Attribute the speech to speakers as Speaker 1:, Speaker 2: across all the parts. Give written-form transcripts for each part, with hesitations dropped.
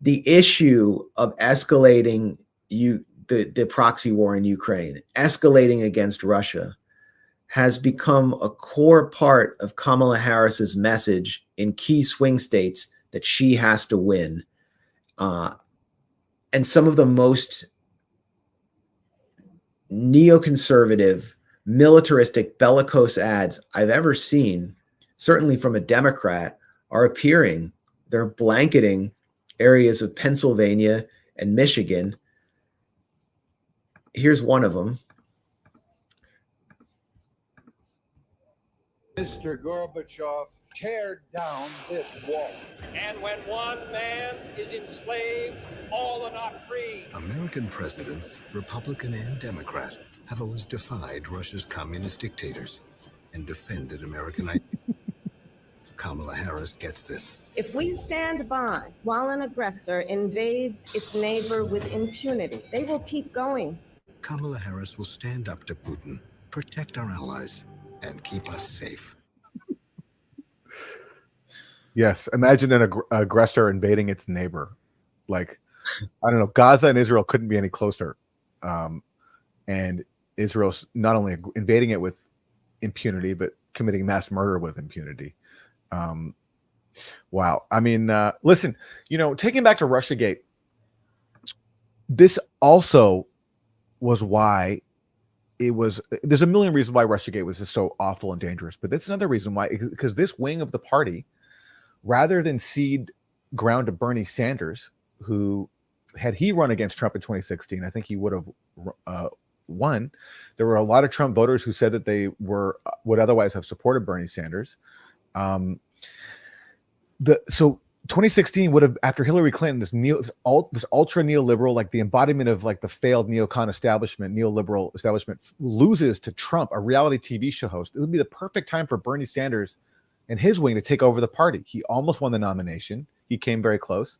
Speaker 1: the issue of escalating the proxy war in Ukraine, escalating against Russia, has become a core part of Kamala Harris's message in key swing states that she has to win. And some of the most neoconservative, militaristic, bellicose ads I've ever seen, certainly from a Democrat, are appearing. They're blanketing areas of Pennsylvania and Michigan. Here's one of them.
Speaker 2: Mr. Gorbachev, tear down this wall.
Speaker 3: And when one man is enslaved, all are not free.
Speaker 4: American presidents, Republican and Democrat, have always defied Russia's communist dictators and defended American ideals. Kamala Harris gets this.
Speaker 5: If we stand by while an aggressor invades its neighbor with impunity, they will keep going.
Speaker 4: Kamala Harris will stand up to Putin, protect our allies, and keep us safe.
Speaker 6: Yes, imagine an aggressor invading its neighbor. Like, I don't know, Gaza and Israel couldn't be any closer. And Israel's not only invading it with impunity, but committing mass murder with impunity. Wow. I mean, listen, taking back to Russiagate, this also was why there's a million reasons why Russiagate was just so awful and dangerous, but that's another reason why, because this wing of the party, rather than cede ground to Bernie Sanders, who, had he run against Trump in 2016, I think he would have won. There were a lot of Trump voters who said that they would otherwise have supported Bernie Sanders. So 2016 would have, after Hillary Clinton, this ultra neoliberal, like the embodiment of like the failed neocon establishment, neoliberal establishment, loses to Trump, a reality TV show host. It would be the perfect time for Bernie Sanders and his wing to take over the party. He almost won the nomination. He came very close.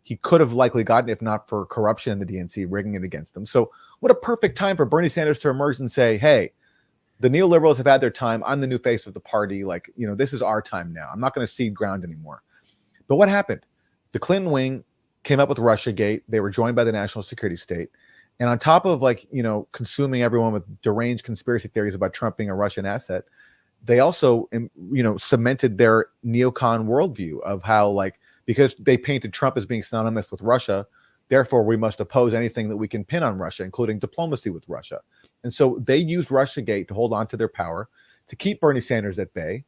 Speaker 6: He could have likely gotten, if not for corruption in the DNC, rigging it against him. So what a perfect time for Bernie Sanders to emerge and say, hey, the neoliberals have had their time. I'm the new face of the party. Like, this is our time now. I'm not going to cede ground anymore. But what happened? The Clinton wing came up with Russiagate. They were joined by the national security state. And on top of consuming everyone with deranged conspiracy theories about Trump being a Russian asset, they also, cemented their neocon worldview of how, because they painted Trump as being synonymous with Russia, therefore we must oppose anything that we can pin on Russia, including diplomacy with Russia. And so they used Russiagate to hold on to their power, to keep Bernie Sanders at bay.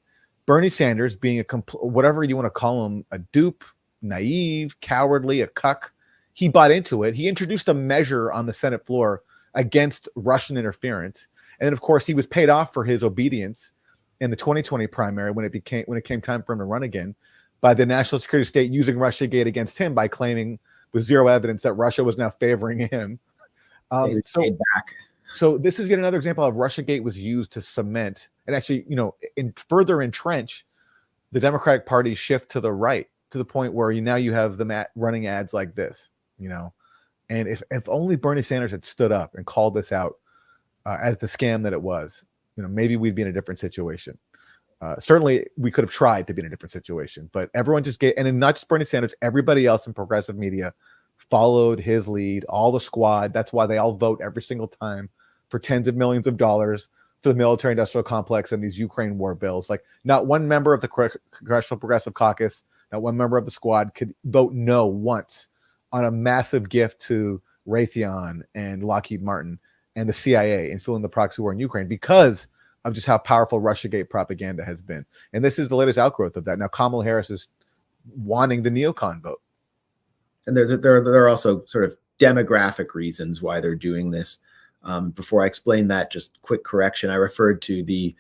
Speaker 6: Bernie Sanders being whatever you want to call him, a dupe, naive, cowardly, a cuck, he bought into it. He introduced a measure on the Senate floor against Russian interference. And then, of course, he was paid off for his obedience in the 2020 primary when it came time for him to run again, by the national security state using Russiagate against him by claiming with zero evidence that Russia was now favoring him. So this is yet another example of Russiagate was used to cement and actually, further entrench the Democratic Party's shift to the right, to the point where now you have them running ads like this, and if only Bernie Sanders had stood up and called this out as the scam that it was, maybe we'd be in a different situation. Certainly we could have tried to be in a different situation, but everyone just and not just Bernie Sanders, everybody else in progressive media followed his lead, all the squad. That's why they all vote every single time for tens of millions of dollars for the military industrial complex and these Ukraine war bills. Like, not one member of the Congressional Progressive Caucus, not one member of the squad could vote no once on a massive gift to Raytheon and Lockheed Martin and the CIA in fueling the proxy war in Ukraine, because of just how powerful Russiagate propaganda has been. And this is the latest outgrowth of that. Now Kamala Harris is wanting the neocon vote.
Speaker 1: And there are also sort of demographic reasons why they're doing this. Before I explain that, just quick correction. I referred to the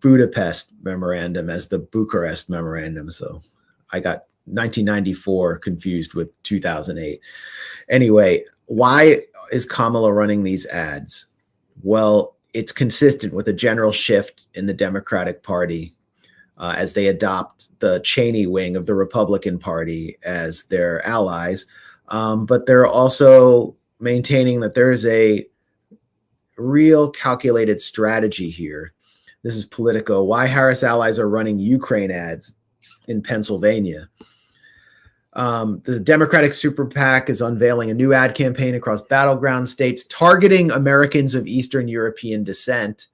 Speaker 1: Budapest memorandum as the Bucharest memorandum. So I got 1994 confused with 2008. Anyway, why is Kamala running these ads? Well, it's consistent with a general shift in the Democratic Party as they adopt the Cheney wing of the Republican Party as their allies. But they're also maintaining that there is a real calculated strategy here. This is Politico. Why Harris allies are running Ukraine ads in Pennsylvania. The Democratic Super PAC is unveiling a new ad campaign across battleground states targeting Americans of Eastern European descent,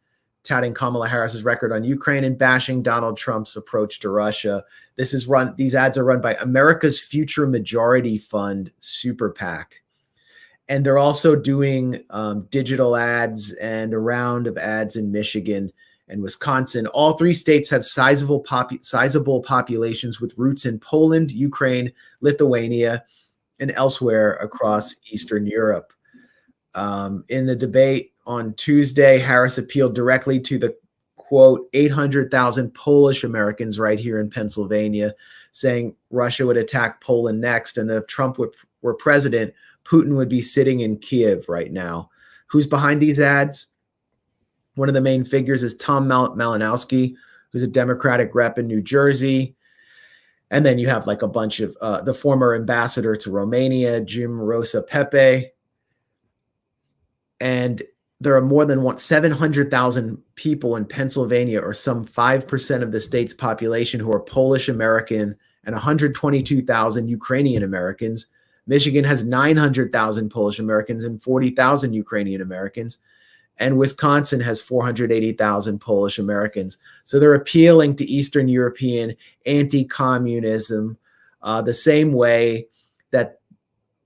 Speaker 1: touting Kamala Harris's record on Ukraine and bashing Donald Trump's approach to Russia. These ads are run by America's Future Majority Fund, Super PAC. And they're also doing digital ads and a round of ads in Michigan and Wisconsin. All three states have sizable populations with roots in Poland, Ukraine, Lithuania, and elsewhere across Eastern Europe. In the debate on Tuesday, Harris appealed directly to the, quote, 800,000 Polish Americans right here in Pennsylvania, saying Russia would attack Poland next, and if Trump were president, Putin would be sitting in Kiev right now. Who's behind these ads? One of the main figures is Tom Malinowski, who's a Democratic rep in New Jersey. And then you have like a bunch of the former ambassador to Romania, Jim Rosa Pepe. And there are more than 700,000 people in Pennsylvania, or some 5% of the state's population, who are Polish American, and 122,000 Ukrainian Americans. Michigan has 900,000 Polish Americans and 40,000 Ukrainian Americans. And Wisconsin has 480,000 Polish Americans. So they're appealing to Eastern European anti-communism the same way that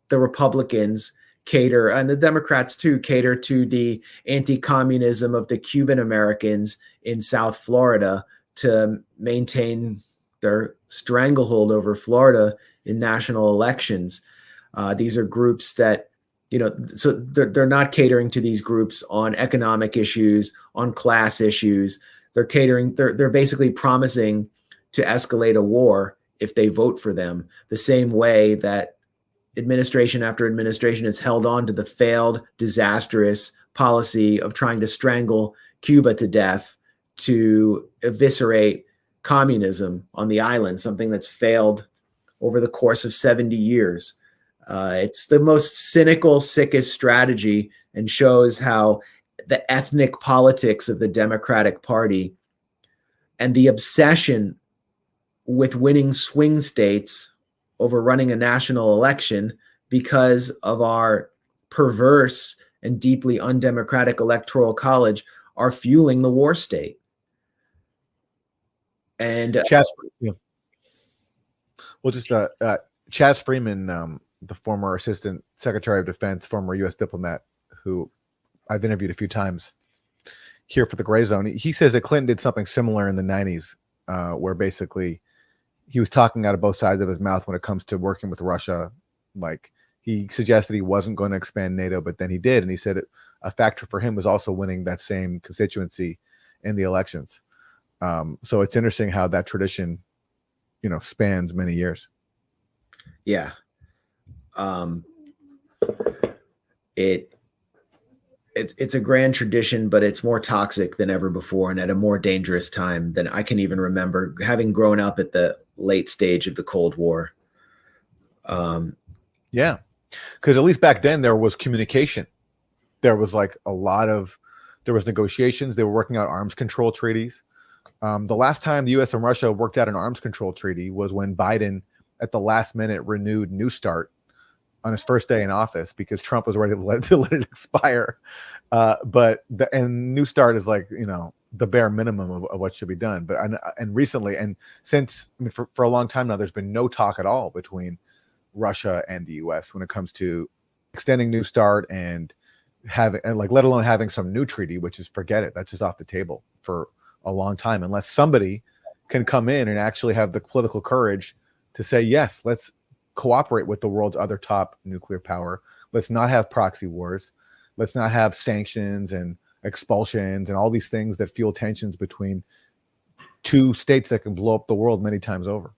Speaker 1: the Republicans cater, and the Democrats too, cater to the anti-communism of the Cuban Americans in South Florida to maintain their stranglehold over Florida in national elections. These are groups that, so they're not catering to these groups on economic issues, on class issues. They're basically promising to escalate a war if they vote for them, the same way that administration after administration has held on to the failed, disastrous policy of trying to strangle Cuba to death to eviscerate communism on the island, something that's failed over the course of 70 years. It's the most cynical, sickest strategy, and shows how the ethnic politics of the Democratic Party and the obsession with winning swing states over running a national election because of our perverse and deeply undemocratic electoral college are fueling the war state. And
Speaker 6: Chaz, yeah. Well, just Chaz Freeman, the former Assistant Secretary of Defense, former U.S. diplomat, who I've interviewed a few times here for the Grayzone, he says that Clinton did something similar in the 90s, where basically he was talking out of both sides of his mouth when it comes to working with Russia. Like, he suggested he wasn't going to expand NATO, but then he did. And he said a factor for him was also winning that same constituency in the elections. So it's interesting how that tradition, spans many years.
Speaker 1: Yeah. It's a grand tradition, but it's more toxic than ever before, and at a more dangerous time than I can even remember, having grown up at the late stage of the Cold War.
Speaker 6: Yeah, because at least back then there was communication. There was there was negotiations. They were working out arms control treaties. The last time the U.S. and Russia worked out an arms control treaty was when Biden, at the last minute, renewed New START on his first day in office because Trump was ready to let it expire. But New START is the bare minimum of what should be done. But and recently, and since, for a long time now, there's been no talk at all between Russia and the U.S. when it comes to extending New START and let alone having some new treaty, which is, forget it. That's just off the table for a long time, unless somebody can come in and actually have the political courage to say, yes, let's cooperate with the world's other top nuclear power. Let's not have proxy wars. Let's not have sanctions and expulsions and all these things that fuel tensions between two states that can blow up the world many times over.